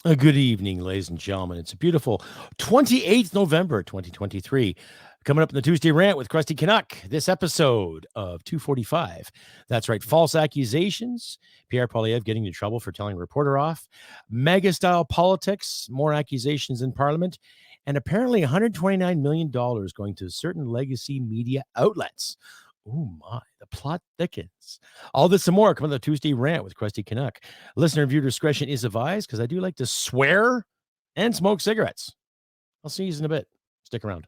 Good evening, ladies and gentlemen. It's a beautiful 28th November, 2023. Coming up in the Tuesday Rant with Crusty Canuck, this episode of 245. That's right, false accusations, Pierre Poilievre getting into trouble for telling a reporter off, Maga-style politics, more accusations in Parliament, and apparently $129 million going to certain legacy media outlets. Oh my, the plot thickens. All this and more coming to the Tuesday Rant with Crusty Canuck. Listener and viewer discretion is advised because I do like to swear and smoke cigarettes. I'll see you in a bit. Stick around.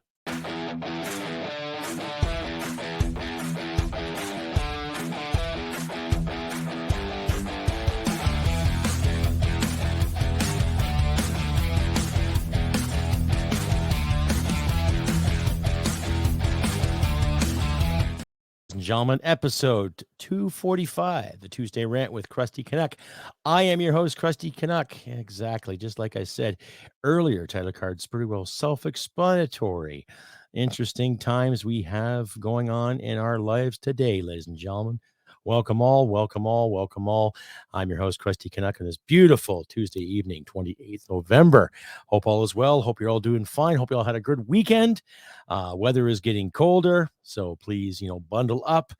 And gentlemen, episode 245, the Tuesday Rant with Crusty Canuck. I am your host, Crusty Canuck. Exactly, just like I said earlier, title card's pretty well self-explanatory. Interesting times we have going on in our lives today, ladies and gentlemen. Welcome all, welcome all, welcome all. I'm your host, Crusty Canuck, on this beautiful Tuesday evening, 28th November. Hope all is well. Hope you're all doing fine. Hope you all had a good weekend. Weather is getting colder, so please, bundle up.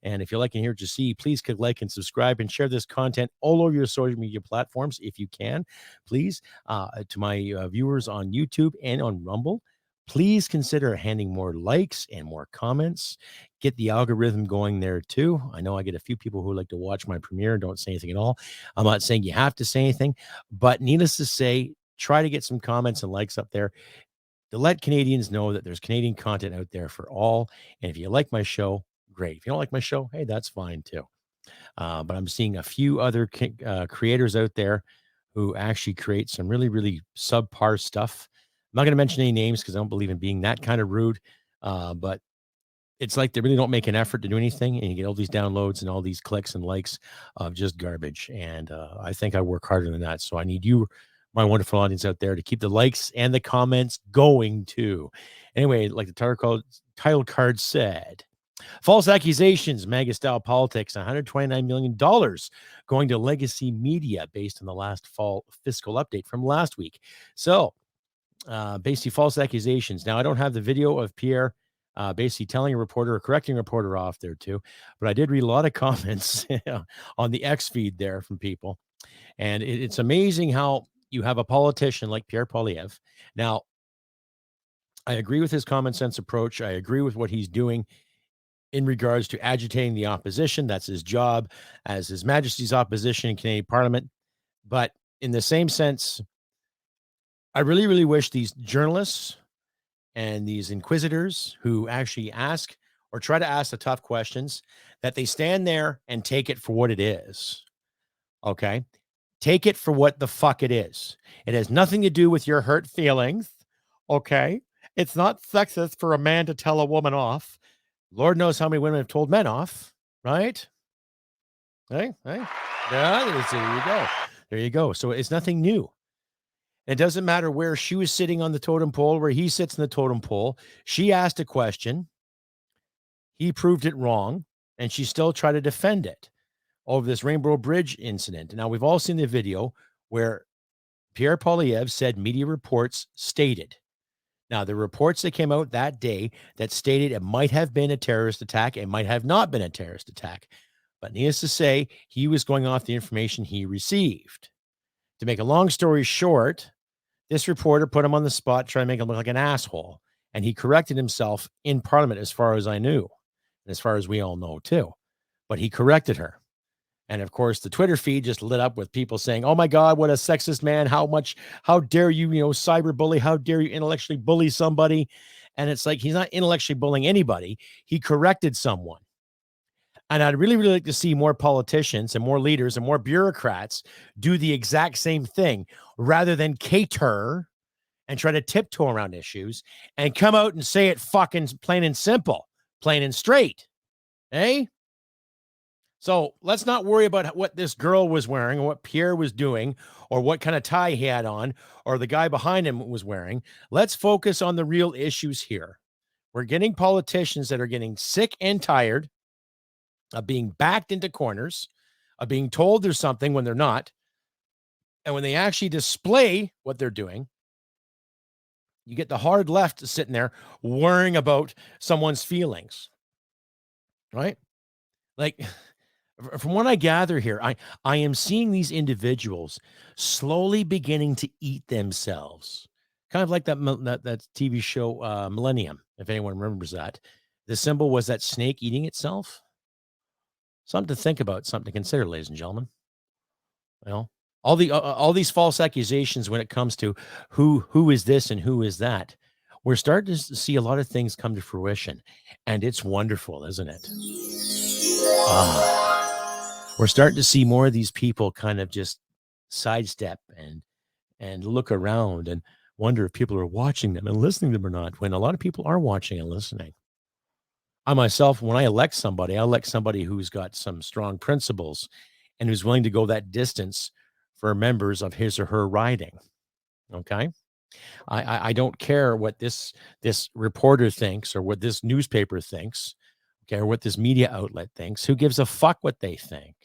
And if you like and hear what you see, please click like and subscribe and share this content all over your social media platforms if you can. Please, to my viewers on YouTube and on Rumble, please consider handing more likes and more comments. Get the algorithm going there too. I know I get a few people who like to watch my premiere and don't say anything at all. I'm not saying you have to say anything, but needless to say, try to get some comments and likes up there to let Canadians know that there's Canadian content out there for all. And if you like my show, great. If you don't like my show, hey, that's fine too. But I'm seeing a few other creators out there who actually create some really, really subpar stuff. I'm not going to mention any names because I don't believe in being that kind of rude. But it's like they really don't make an effort to do anything, and you get all these downloads and all these clicks and likes of just garbage. And I think I work harder than that. So I need you, my wonderful audience out there, to keep the likes and the comments going too. Anyway, like the title card said, false accusations, Maga-style politics, $129 million going to legacy media based on the last fall fiscal update from last week. So basically false accusations. Now, I don't have the video of Pierre basically telling a reporter or correcting a reporter off there too, but I did read a lot of comments on the X feed there from people. And it's amazing how you have a politician like Pierre Poilievre. Now, I agree with his common sense approach. I agree with what he's doing in regards to agitating the opposition. That's his job as His Majesty's opposition in Canadian Parliament. But in the same sense, I really, really wish these journalists and these inquisitors who actually ask or try to ask the tough questions, that they stand there and take it for what it is. Okay? Take it for what the fuck it is. It has nothing to do with your hurt feelings. Okay? It's not sexist for a man to tell a woman off. Lord knows how many women have told men off, right? Hey. Yeah, there you go. There you go. So it's nothing new. It doesn't matter where she was sitting on the totem pole, where he sits in the totem pole. She asked a question. He proved it wrong, and she still tried to defend it over this Rainbow Bridge incident. Now, we've all seen the video where Pierre Poilievre said media reports stated. Now, the reports that came out that day that stated it might have been a terrorist attack, it might have not been a terrorist attack. But needless to say, he was going off the information he received. To make a long story short, this reporter put him on the spot, trying to make him look like an asshole. And he corrected himself in Parliament, as far as I knew, and as far as we all know too. But he corrected her. And of course, the Twitter feed just lit up with people saying, oh my God, what a sexist man. How dare you, cyberbully? How dare you intellectually bully somebody? And it's like, he's not intellectually bullying anybody. He corrected someone. And I'd really, really like to see more politicians and more leaders and more bureaucrats do the exact same thing rather than cater and try to tiptoe around issues and come out and say it fucking plain and simple, plain and straight. Eh? So let's not worry about what this girl was wearing or what Pierre was doing or what kind of tie he had on or the guy behind him was wearing. Let's focus on the real issues here. We're getting politicians that are getting sick and tired of being backed into corners, of being told there's something when they're not. And when they actually display what they're doing, you get the hard left sitting there worrying about someone's feelings, right? Like, from what I gather here, I am seeing these individuals slowly beginning to eat themselves, kind of like that TV show Millennium, if anyone remembers that. The symbol was that snake eating itself. Something to think about, something to consider, ladies and gentlemen. You know, all these false accusations when it comes to who is this and who is that. We're starting to see a lot of things come to fruition, and it's wonderful, isn't it? We're starting to see more of these people kind of just sidestep and look around and wonder if people are watching them and listening to them or not, when a lot of people are watching and listening. I myself, when I elect somebody who's got some strong principles and who's willing to go that distance for members of his or her riding. Okay. I don't care what this reporter thinks or what this newspaper thinks, okay, or what this media outlet thinks. Who gives a fuck what they think?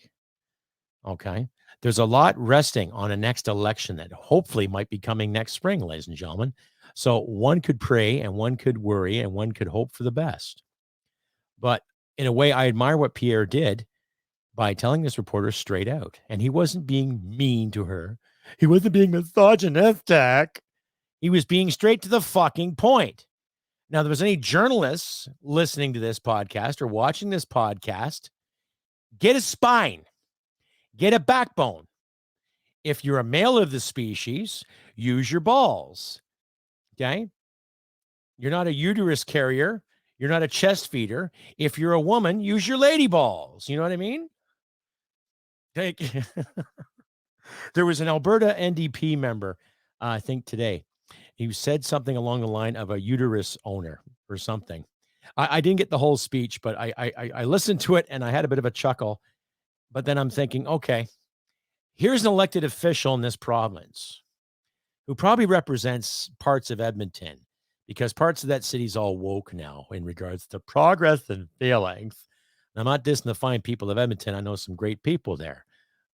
Okay. There's a lot resting on a next election that hopefully might be coming next spring, ladies and gentlemen. So one could pray and one could worry and one could hope for the best. But in a way, I admire what Pierre did by telling this reporter straight out. And he wasn't being mean to her. He wasn't being misogynistic. He was being straight to the fucking point. Now, if there's any journalists listening to this podcast or watching this podcast, get a spine, get a backbone. If you're a male of the species, use your balls. Okay? You're not a uterus carrier. You're not a chest feeder. If you're a woman, use your lady balls. You know what I mean? There was an Alberta NDP member, I think today. He said something along the line of a uterus owner or something. I didn't get the whole speech, but I listened to it and I had a bit of a chuckle. But then I'm thinking, okay, here's an elected official in this province who probably represents parts of Edmonton, because parts of that city's all woke now in regards to progress and feelings. And I'm not dissing the fine people of Edmonton. I know some great people there,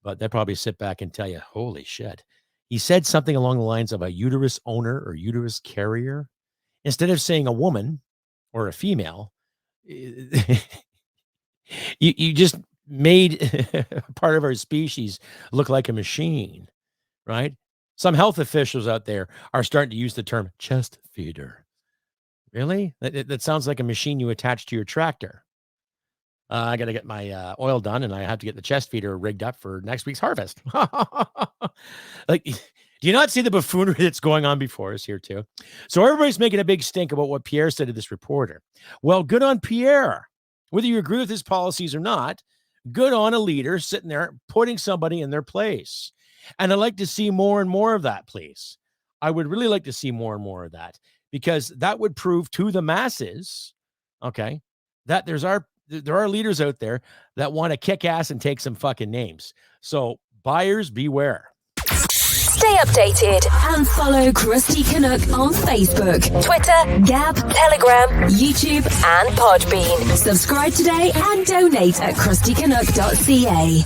but they'll probably sit back and tell you, holy shit. He said something along the lines of a uterus owner or uterus carrier. Instead of saying a woman or a female, you just made part of our species look like a machine, right? Some health officials out there are starting to use the term chest feeder. Really? That sounds like a machine you attach to your tractor. I got to get my oil done, and I have to get the chest feeder rigged up for next week's harvest. Like, do you not see the buffoonery that's going on before us here too? So everybody's making a big stink about what Pierre said to this reporter. Well, good on Pierre. Whether you agree with his policies or not, good on a leader sitting there putting somebody in their place. And I'd like to see more and more of that, please. I would really like to see more and more of that, because that would prove to the masses, okay, that there are leaders out there that want to kick ass and take some fucking names. So buyers beware. Stay updated and follow Crusty Canuck on Facebook, Twitter, Gab, Telegram, YouTube, and Podbean. Subscribe today and donate at crustycanuck.ca.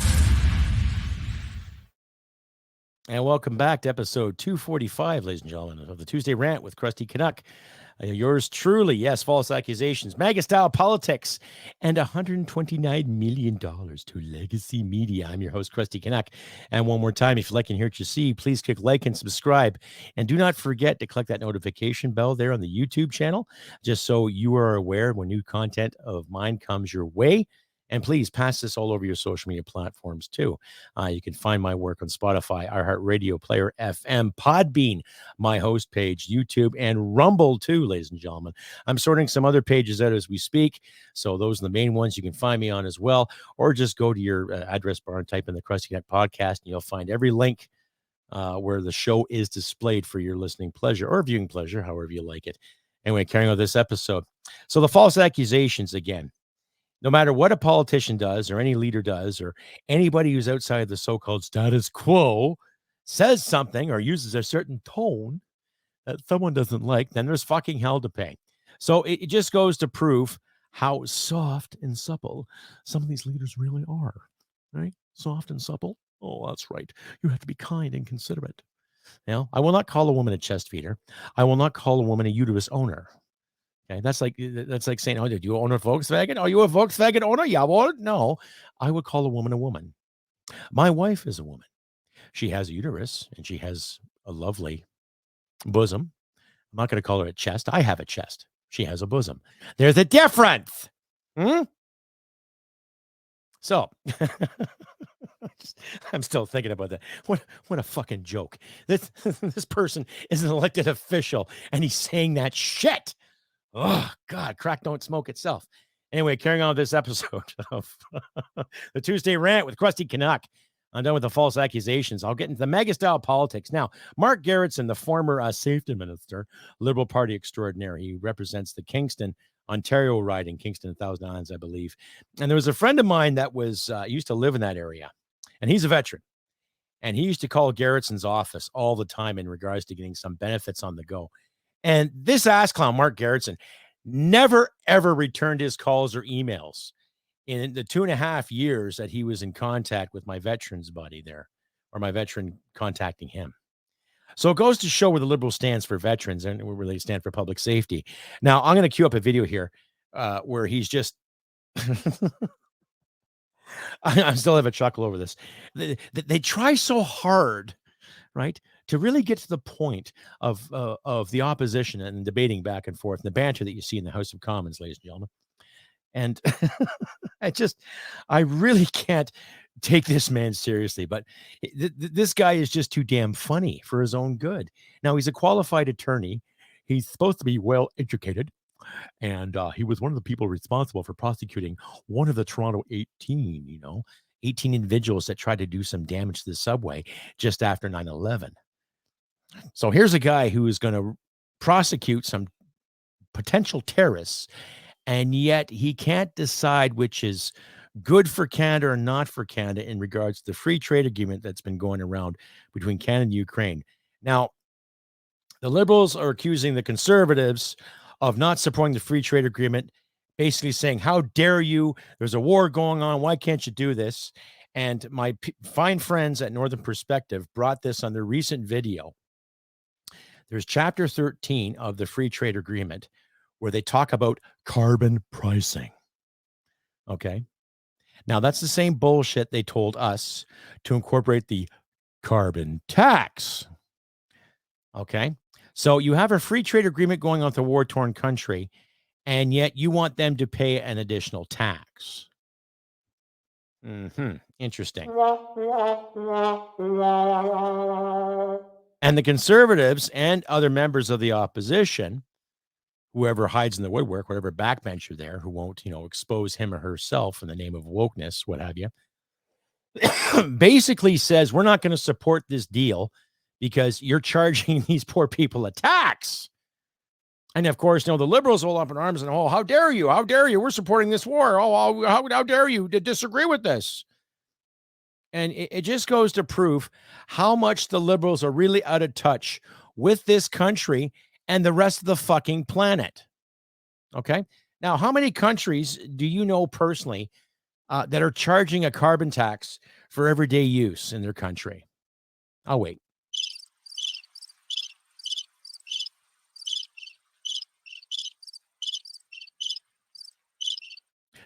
And welcome back to episode 245, ladies and gentlemen, of the Tuesday Rant with Crusty Canuck. Yours truly, yes, false accusations, Maga style politics, and $129 million to legacy media. I'm your host, Crusty Canuck. And one more time, if you like and hear what you see, please click like and subscribe. And do not forget to click that notification bell there on the YouTube channel, just so you are aware when new content of mine comes your way. And please pass this all over your social media platforms too. You can find my work on Spotify, iHeartRadio, Player FM, Podbean, my host page, YouTube, and Rumble too, ladies and gentlemen. I'm sorting some other pages out as we speak, so those are the main ones you can find me on as well. Or just go to your address bar and type in the Crusty Canuck podcast, and you'll find every link where the show is displayed for your listening pleasure or viewing pleasure, however you like it. Anyway, carrying on this episode. So the false accusations again. No matter what a politician does or any leader does or anybody who's outside the so-called status quo says something or uses a certain tone that someone doesn't like, then there's fucking hell to pay. So it just goes to prove how soft and supple some of these leaders really are, right? Soft and supple. Oh, that's right. You have to be kind and considerate. I will not call a woman a chest feeder. I will not call a woman a uterus owner. Okay, that's like saying, "Oh, did you own a Volkswagen? Are you a Volkswagen owner?" Yeah, well, no. I would call a woman a woman. My wife is a woman. She has a uterus and she has a lovely bosom. I'm not going to call her a chest. I have a chest. She has a bosom. There's a difference. So I'm still thinking about that. What a fucking joke. This person is an elected official and he's saying that shit. Oh, God, crack don't smoke itself. Anyway, carrying on with this episode of the Tuesday Rant with Crusty Canuck. I'm done with the false accusations. I'll get into the mega-style politics. Now, Mark Garrettson, the former safety minister, Liberal Party extraordinaire. He represents the Kingston, Ontario riding, Kingston, 1,000 Islands, I believe. And there was a friend of mine that used to live in that area, and he's a veteran. And he used to call Garrettson's office all the time in regards to getting some benefits on the go. And this ass clown, Mark Garrettson, never, ever returned his calls or emails in the 2.5 years that he was in contact with my veterans buddy there, or my veteran contacting him. So it goes to show where the Liberal stands for veterans and where they stand for public safety. Now, I'm going to cue up a video here where he's just... I still have a chuckle over this. They try so hard, right, to really get to the point of the opposition and debating back and forth, and the banter that you see in the House of Commons, ladies and gentlemen. And I really can't take this man seriously, but this guy is just too damn funny for his own good. Now, he's a qualified attorney. He's supposed to be well educated. And he was one of the people responsible for prosecuting one of the Toronto 18 individuals that tried to do some damage to the subway just after 9/11. So here's a guy who is going to prosecute some potential terrorists, and yet he can't decide which is good for Canada or not for Canada in regards to the free trade agreement that's been going around between Canada and Ukraine. Now, the Liberals are accusing the Conservatives of not supporting the free trade agreement, basically saying, how dare you? There's a war going on. Why can't you do this? And my fine friends at Northern Perspective brought this on their recent video. There's chapter 13 of the free trade agreement where they talk about carbon pricing. Okay. Now, that's the same bullshit they told us to incorporate the carbon tax. Okay. So you have a free trade agreement going on with a war-torn country, and yet you want them to pay an additional tax. Interesting. And the Conservatives and other members of the opposition, whoever hides in the woodwork, whatever backbencher there, who won't, expose him or herself in the name of wokeness, what have you, basically says, we're not going to support this deal because you're charging these poor people a tax. And of course, the Liberals all up in arms and, oh, how dare you? How dare you? We're supporting this war. Oh, how dare you to disagree with this? And it just goes to prove how much the Liberals are really out of touch with this country and the rest of the fucking planet. Okay. Now, how many countries do you know personally that are charging a carbon tax for everyday use in their country? I'll wait.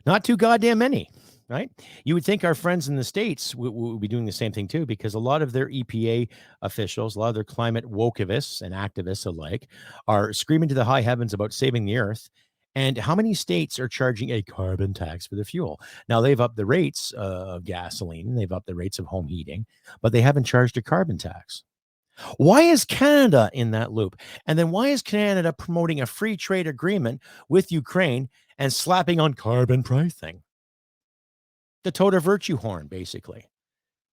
Not too goddamn many, right? You would think our friends in the States would be doing the same thing too, because a lot of their EPA officials, a lot of their climate wokevists and activists alike are screaming to the high heavens about saving the earth. And how many states are charging a carbon tax for the fuel? Now, they've upped the rates of gasoline, they've upped the rates of home heating, but they haven't charged a carbon tax. Why is Canada in that loop? And then why is Canada promoting a free trade agreement with Ukraine and slapping on carbon pricing? The total virtue horn, basically.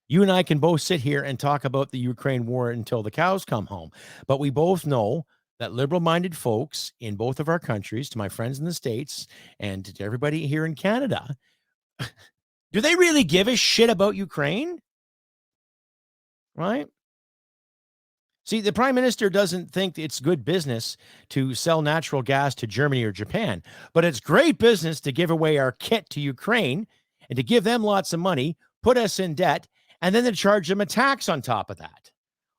You and I can both sit here and talk about the Ukraine war until the cows come home. But we both know that liberal-minded folks in both of our countries, to my friends in the States and to everybody here in Canada, do they really give a shit about Ukraine? Right? See, the Prime Minister doesn't think it's good business to sell natural gas to Germany or Japan, but it's great business to give away our kit to Ukraine and to give them lots of money, put us in debt, And then they charge them a tax on top of that.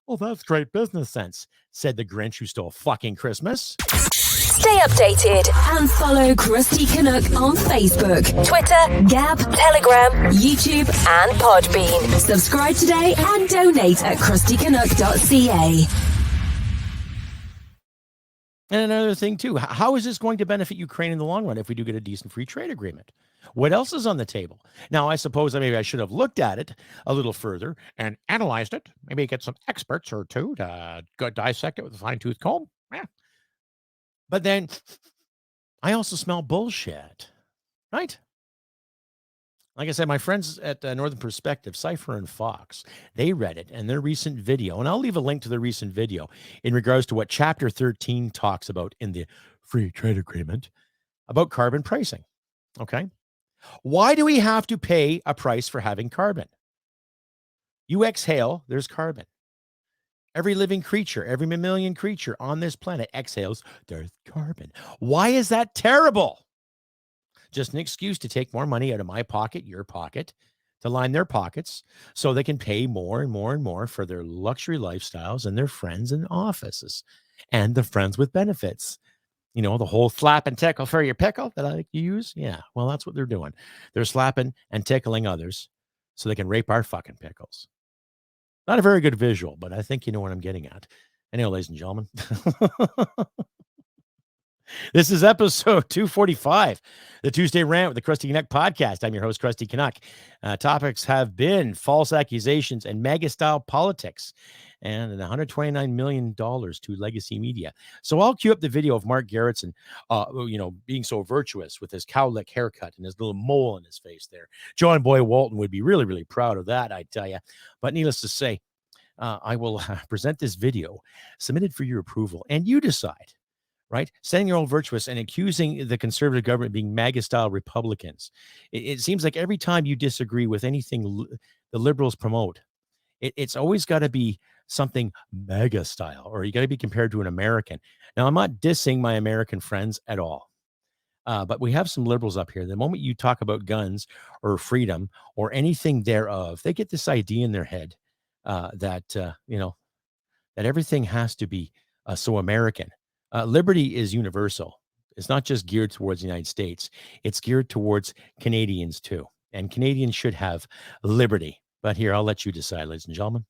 Well, that's great business sense, said the Grinch who stole fucking Christmas. Stay updated and follow Crusty Canuck on Facebook, Twitter, Gab, Telegram, YouTube, and Podbean. Subscribe today and donate at crustycanuck.ca. And another thing, too, how is this going to benefit Ukraine in the long run if we do get a decent free trade agreement? What else is on the table? Now, I suppose maybe I should have looked at it a little further and analyzed it. Maybe get some experts or two to go dissect it with a fine-tooth comb. Yeah. But then I also smell bullshit, right? Like I said, my friends at Northern Perspective, Cypher and Fox, they read it and their recent video, and I'll leave a link to the recent video in regards to what Chapter 13 talks about in the Free Trade Agreement about carbon pricing, okay? Why do we have to pay a price for having carbon? You exhale, there's carbon. Every living creature, every mammalian creature on this planet exhales, there's carbon. Why is that terrible? Just an excuse to take more money out of my pocket, your pocket, to line their pockets so they can pay more and more and more for their luxury lifestyles and their friends and offices and the friends with benefits. You know, the whole slap and tickle for your pickle that I like to use. Yeah, well, that's what they're doing. They're slapping and tickling others so they can rape our fucking pickles. Not a very good visual, but I think you know what I'm getting at. Anyway, ladies and gentlemen, this is episode 245, the Tuesday Rant with the Crusty Canuck podcast. I'm your host, Crusty Canuck. Topics have been false accusations and mega-style politics and $129 million to legacy media. So I'll cue up the video of Mark Garrettson, being so virtuous with his cowlick haircut and his little mole in his face there. John Boy Walton would be really, really proud of that, I tell you. But needless to say, I will present this video submitted for your approval, and you decide. Right? Saying you're all virtuous and accusing the conservative government of being MAGA-style Republicans. It seems like every time you disagree with anything the liberals promote, it's always got to be something MAGA-style, or you got to be compared to an American. Now, I'm not dissing my American friends at all, but we have some liberals up here. The moment you talk about guns or freedom or anything thereof, they get this idea in their head that everything has to be so American. Liberty is universal. It's not just geared towards the United States. It's geared towards Canadians too. And Canadians should have liberty. But here, I'll let you decide, ladies and gentlemen.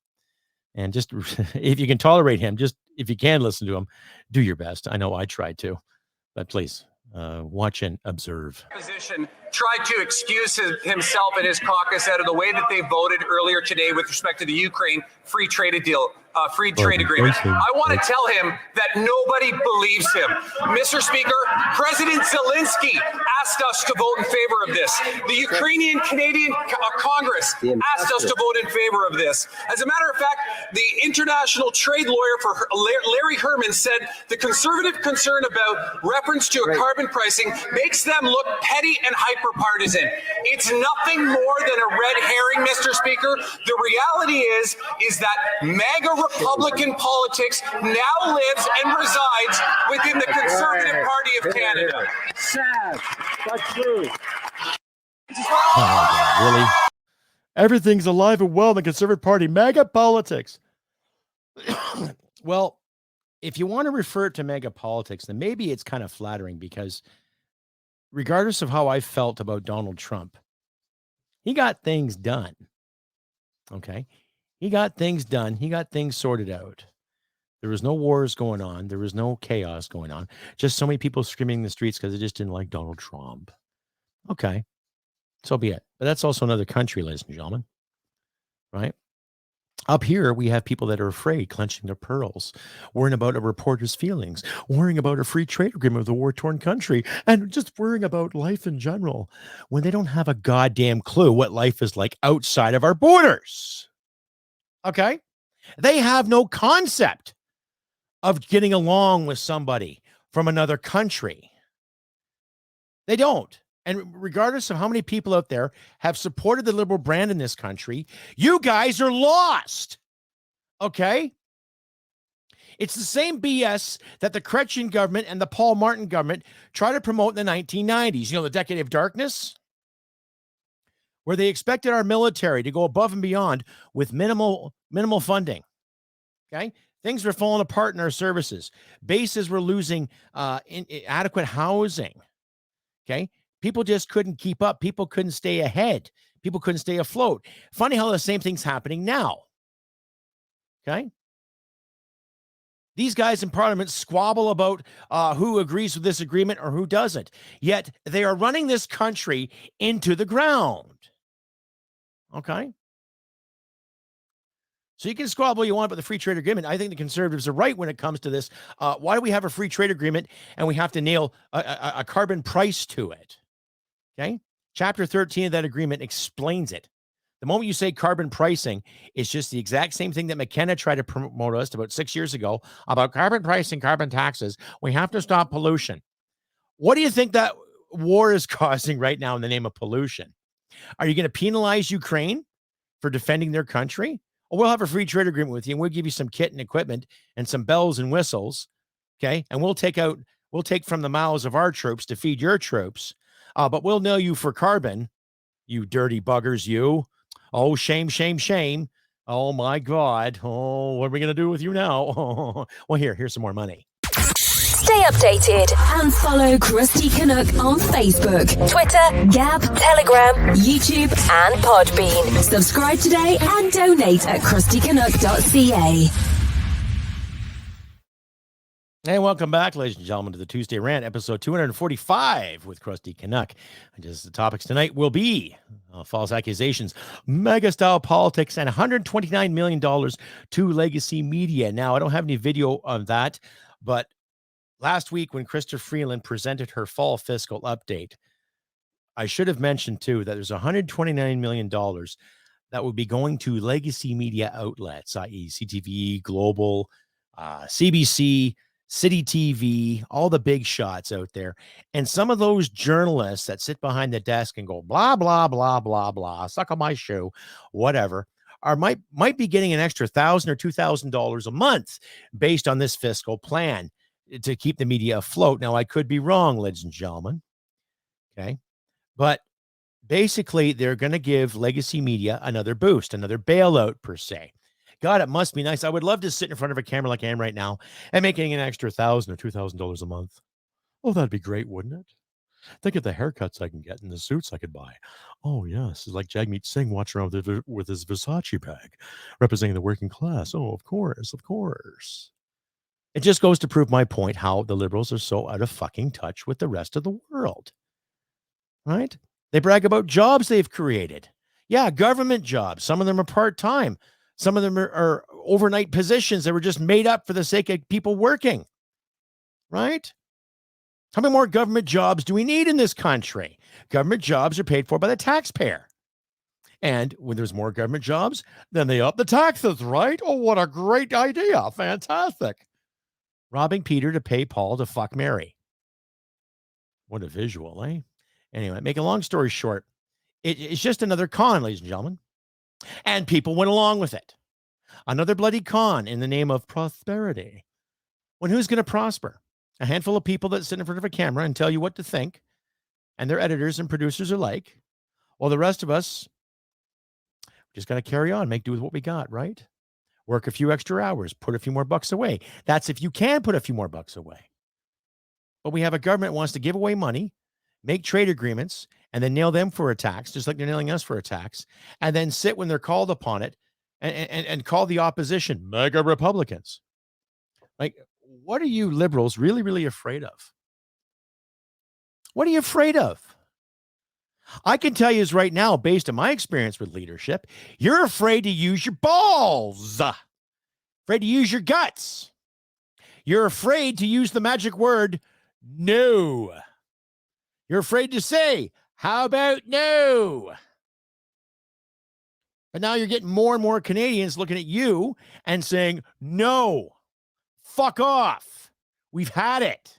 And just if you can tolerate him, just if you can listen to him, do your best. I know I tried to, but please watch and observe. Opposition tried to excuse himself and his caucus out of the way that they voted earlier today with respect to the Ukraine free trade agreement. I want to tell him that nobody believes him. Mr. Speaker, President Zelensky asked us to vote in favor of this. The Ukrainian Canadian Congress asked us to vote in favor of this. As a matter of fact, the international trade lawyer for Larry Herman said the conservative concern about reference to a carbon pricing makes them look petty and hyper-partisan. It's nothing more than a red herring, Mr. Speaker. The reality is that MAGA Republican politics now lives and resides within the Conservative Party of Canada. Sad, but true. Oh, really? Everything's alive and well in the Conservative Party. MAGA politics. Well, if you want to refer it to MAGA politics, then maybe it's kind of flattering because regardless of how I felt about Donald Trump, he got things done. Okay? He got things done. He got things sorted out. There was no wars going on. There was no chaos going on. Just so many people screaming in the streets because they just didn't like Donald Trump. Okay. So be it. But that's also another country, ladies and gentlemen. Right? Up here, we have people that are afraid, clenching their pearls, worrying about a reporter's feelings, worrying about a free trade agreement with a war-torn country, and just worrying about life in general when they don't have a goddamn clue what life is like outside of our borders. Okay? They have no concept of getting along with somebody from another country. They don't. And regardless of how many people out there have supported the liberal brand in this country, you guys are lost. Okay? It's the same BS that the Chrétien government and the Paul Martin government tried to promote in the 1990s. You know, the decade of darkness? where they expected our military to go above and beyond with minimal funding. Okay. Things were falling apart in our services. Bases were losing adequate housing. Okay. People just couldn't keep up. People couldn't stay ahead. People couldn't stay afloat. Funny how the same thing's happening now. Okay. These guys in Parliament squabble about who agrees with this agreement or who doesn't. Yet they are running this country into the ground. Okay. So you can squabble you want about the free trade agreement. I think the Conservatives are right when it comes to this. Why do we have a free trade agreement and we have to nail a carbon price to it? Okay. Chapter 13 of that agreement explains it. The moment you say carbon pricing, it's just the exact same thing that McKenna tried to promote us about 6 years ago about carbon pricing, carbon taxes. We have to stop pollution. What do you think that war is causing right now in the name of pollution? Are you going to penalize Ukraine for defending their country? Or we'll have a free trade agreement with you and we'll give you some kit and equipment and some bells and whistles. Okay. And we'll take from the mouths of our troops to feed your troops. But we'll nail you for carbon, you dirty buggers, you. Oh, shame, shame, shame. Oh, my God. Oh, what are we going to do with you now? Well, here's some more money. Stay updated and follow Crusty Canuck on Facebook, Twitter, Gab, Telegram, YouTube, and Podbean. Subscribe today and donate at crustycanuck.ca. And welcome back, ladies and gentlemen, to the Tuesday Rant, episode 245 with Crusty Canuck. And just the topics tonight will be false accusations, mega-style politics, and $129 million to legacy media. Now, I don't have any video of that, but last week when Krista Freeland presented her fall fiscal update, I should have mentioned, too, that there's $129 million that would be going to legacy media outlets, i.e. CTV, Global, CBC, City TV, all the big shots out there. And some of those journalists that sit behind the desk and go, blah, blah, blah, blah, blah, suck on my shoe, whatever, might be getting an extra $1,000 or $2,000 a month based on this fiscal plan to keep the media afloat. Now, I could be wrong, ladies and gentlemen. Okay. But basically, they're going to give legacy media another boost, another bailout per se. God, it must be nice. I would love to sit in front of a camera like I am right now and making an extra $1,000 or $2,000 a month. Oh, that'd be great, wouldn't it? Think of the haircuts I can get and the suits I could buy. Oh, yes. It's like Jagmeet Singh watching around with his Versace bag, representing the working class. Oh, of course, of course. It just goes to prove my point how the Liberals are so out of fucking touch with the rest of the world. Right? They brag about jobs they've created. Yeah, government jobs. Some of them are part-time. Some of them are overnight positions that were just made up for the sake of people working. Right? How many more government jobs do we need in this country? Government jobs are paid for by the taxpayer. And when there's more government jobs, then they up the taxes, right? Oh, what a great idea. Fantastic. Robbing Peter to pay Paul to fuck Mary. What a visual, eh? Anyway, make a long story short, it's just another con, ladies and gentlemen. And people went along with it. Another bloody con in the name of prosperity. When who's going to prosper? A handful of people that sit in front of a camera and tell you what to think, and their editors and producers are like, well, the rest of us just got to carry on, make do with what we got, right? Work a few extra hours, put a few more bucks away. That's if you can put a few more bucks away. But we have a government that wants to give away money, make trade agreements, and then nail them for a tax, just like they're nailing us for a tax, and then sit when they're called upon it and call the opposition mega Republicans. Like, what are you liberals really, really afraid of? What are you afraid of? I can tell you is right now, based on my experience with leadership, you're afraid to use your balls, afraid to use your guts. You're afraid to use the magic word, no. You're afraid to say, how about no? But now you're getting more and more Canadians looking at you and saying, no, fuck off. We've had it.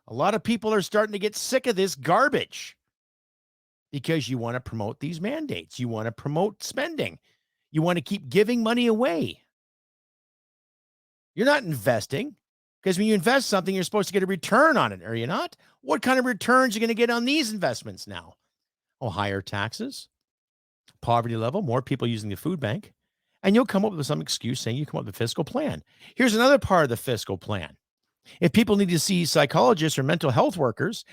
A lot of people are starting to get sick of this garbage because you want to promote these mandates. You want to promote spending. You want to keep giving money away. You're not investing. Because when you invest something, you're supposed to get a return on it, are you not? What kind of returns are you going to get on these investments now? higher taxes, poverty level, more people using the food bank, and you'll come up with some excuse saying you come up with a fiscal plan. Here's another part of the fiscal plan. If people need to see psychologists or mental health workers,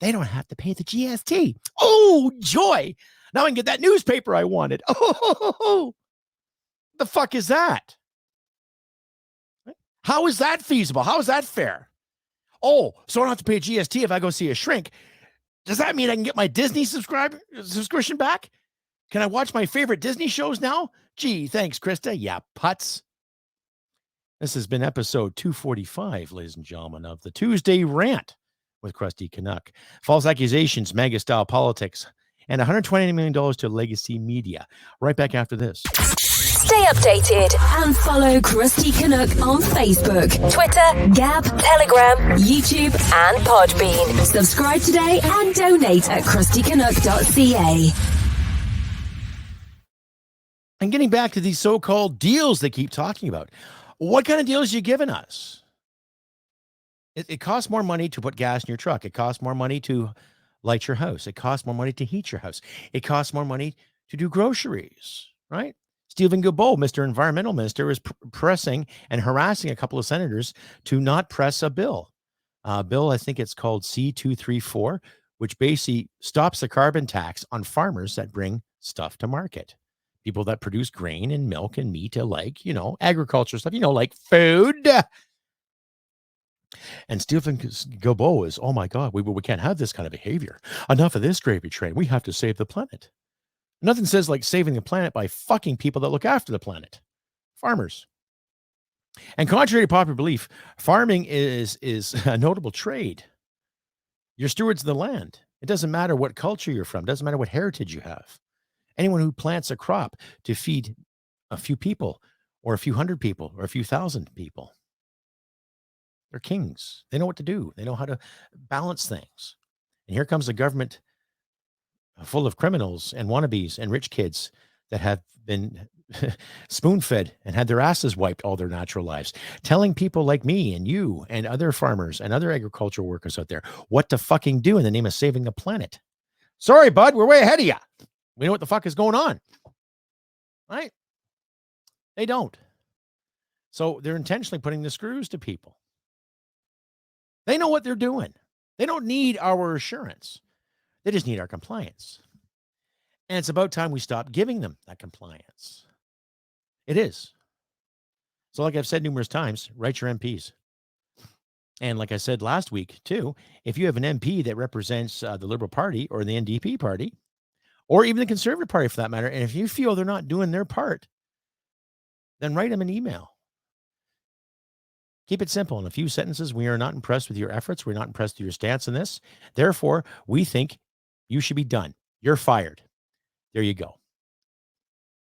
they don't have to pay the GST. Oh, joy. Now I can get that newspaper I wanted. Oh, the fuck is that? How is that feasible? How is that fair? Oh, so I don't have to pay GST if I go see a shrink. Does that mean I can get my Disney subscription back? Can I watch my favorite Disney shows now? Gee, thanks, Krista. Yeah, putz. This has been episode 245, ladies and gentlemen, of the Tuesday Rant with Crusty Canuck. False accusations, Maga-style politics, and $120 million to legacy media. Right back after this. Stay updated and follow Crusty Canuck on Facebook, Twitter, Gab, Telegram, YouTube, and Podbean. Subscribe today and donate at crustycanuck.ca. And getting back to these so-called deals they keep talking about. What kind of deals are you giving us? It costs more money to put gas in your truck. It costs more money to light your house. It costs more money to heat your house. It costs more money to do groceries, right? Stephen Guilbeault, Mr. Environmental Minister, is pressing and harassing a couple of senators to not press a bill. Bill, I think it's called C-234, which basically stops the carbon tax on farmers that bring stuff to market. People that produce grain and milk and meat alike, agriculture stuff, like food. And Stephen Guilbeault is, oh my God, we can't have this kind of behavior. Enough of this gravy train. We have to save the planet. Nothing says like saving the planet by fucking people that look after the planet. Farmers. And contrary to popular belief, farming is a notable trade. You're stewards of the land. It doesn't matter what culture you're from. It doesn't matter what heritage you have. Anyone who plants a crop to feed a few people or a few hundred people or a few thousand people, they're kings. They know what to do. They know how to balance things. And here comes a government full of criminals and wannabes and rich kids that have been spoon-fed and had their asses wiped all their natural lives, telling people like me and you and other farmers and other agricultural workers out there what to fucking do in the name of saving the planet. Sorry, bud, we're way ahead of you. We know what the fuck is going on, right? They don't. So they're intentionally putting the screws to people. They know what they're doing. They don't need our assurance. They just need our compliance. And it's about time we stop giving them that compliance. It is. So like I've said numerous times, write your MPs. And like I said last week too, if you have an MP that represents the Liberal Party or the NDP Party, or even the Conservative Party for that matter, and if you feel they're not doing their part, then write them an email. Keep it simple. In a few sentences, we are not impressed with your efforts. We're not impressed with your stance on this. Therefore, we think you should be done. You're fired. There you go.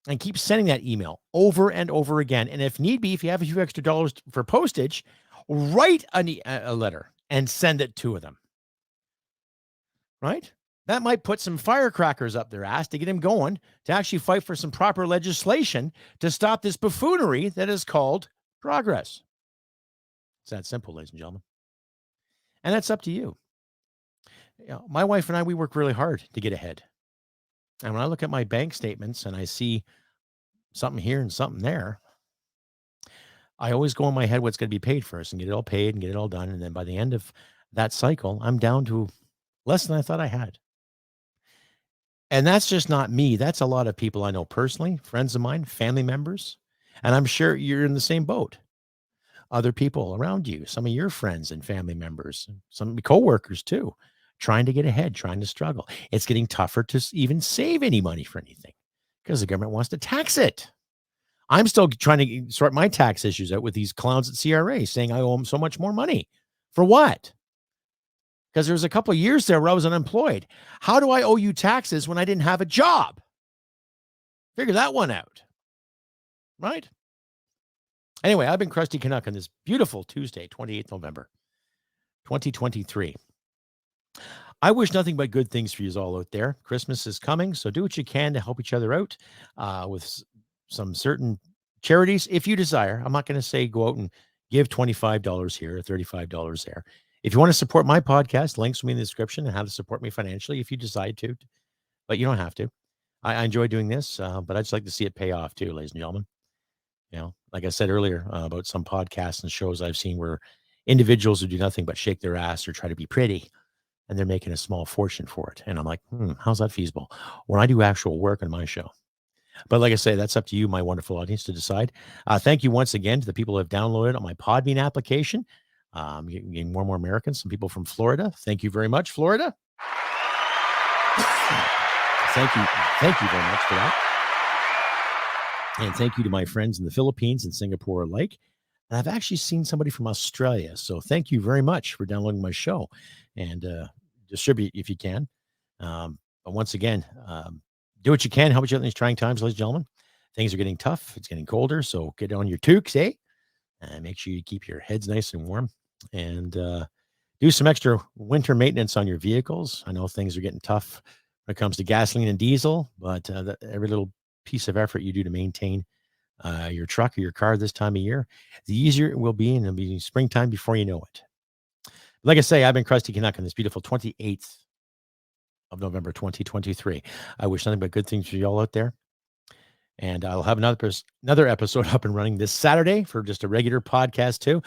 And keep sending that email over and over again. And if need be, if you have a few extra dollars for postage, write a letter and send it to them. Right? That might put some firecrackers up their ass to get them going to actually fight for some proper legislation to stop this buffoonery that is called progress. It's that simple, ladies and gentlemen. And that's up to you. My wife and I, we work really hard to get ahead. And when I look at my bank statements and I see something here and something there, I always go in my head what's going to be paid first and get it all paid and get it all done. And then by the end of that cycle, I'm down to less than I thought I had. And that's just not me. That's a lot of people I know personally, friends of mine, family members. And I'm sure you're in the same boat. Other people around you, some of your friends and family members, some coworkers too, trying to get ahead, trying to struggle. It's getting tougher to even save any money for anything because the government wants to tax it. I'm still trying to sort my tax issues out with these clowns at CRA saying I owe them so much more money. For what? Because there was a couple of years there where I was unemployed. How do I owe you taxes when I didn't have a job? Figure that one out. Right? Anyway, I've been Crusty Canuck on this beautiful Tuesday, 28th November, 2023. I wish nothing but good things for you all out there. Christmas is coming, so do what you can to help each other out with some certain charities if you desire. I'm not going to say go out and give $25 here or $35 there. If you want to support my podcast, links will be in the description and how to support me financially if you decide to. but you don't have to. I enjoy doing this, but I just like to see it pay off too, ladies and gentlemen. Like I said earlier about some podcasts and shows I've seen where individuals who do nothing but shake their ass or try to be pretty, and they're making a small fortune for it. And I'm like, how's that feasible when I do actual work on my show? But like I say, that's up to you, my wonderful audience, to decide. Thank you once again to the people who have downloaded on my Podbean application. Getting more and more Americans, some people from Florida. Thank you very much, Florida. Thank you very much for that. And thank you to my friends in the Philippines and Singapore alike. And I've actually seen somebody from Australia. So thank you very much for downloading my show and distribute if you can. But once again, do what you can. Help each other in these trying times, ladies and gentlemen. Things are getting tough. It's getting colder. So get on your toques, eh? And make sure you keep your heads nice and warm. And do some extra winter maintenance on your vehicles. I know things are getting tough when it comes to gasoline and diesel, but every little piece of effort you do to maintain your truck or your car this time of year, the easier it will be, and it'll be springtime before you know it. Like I say, I've been Crusty Canuck on this beautiful 28th of November 2023. I wish nothing but good things for you all out there. And I'll have another episode up and running this Saturday for just a regular podcast too.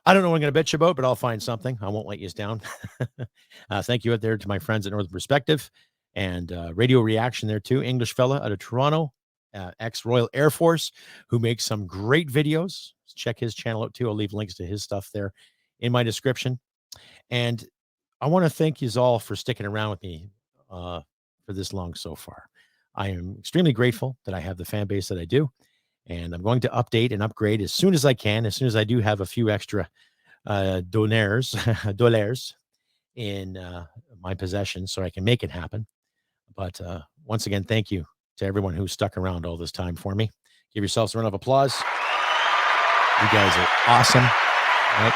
I don't know what I'm going to bitch about, but I'll find something. I won't let you down. Thank you out there to my friends at Northern Perspective and Radio Reaction there too. English fella out of Toronto, ex-Royal Air Force, who makes some great videos. Check his channel out too. I'll leave links to his stuff there in my description. And I want to thank you all for sticking around with me for this long so far. I am extremely grateful that I have the fan base that I do, and I'm going to update and upgrade as soon as I can, as soon as I do have a few extra dollars in my possession so I can make it happen. But once again, thank you to everyone who stuck around all this time for me. Give yourselves a round of applause. You guys are awesome, right?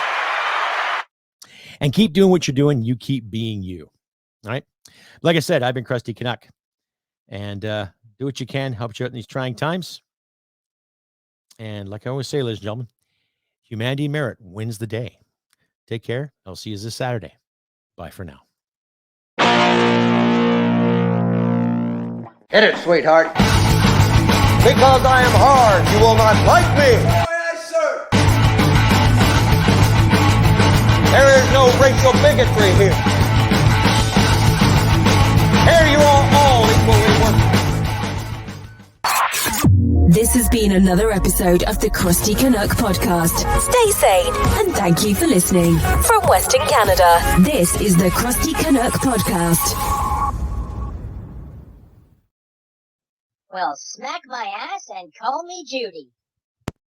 And keep doing what you're doing. You keep being you, all right? Like I said, I've been Crusty Canuck. And do what you can, help you out in these trying times. And like I always say, ladies and gentlemen, humanity and merit wins the day. Take care. I'll see you this Saturday. Bye for now. Hit it, sweetheart. Because I am hard, you will not like me. Yes, sir. There is no racial bigotry here. Here you are all equally worthy. This has been another episode of the Crusty Canuck podcast. Stay sane and thank you for listening. From Western Canada, this is the Crusty Canuck podcast. Well, smack my ass and call me Judy.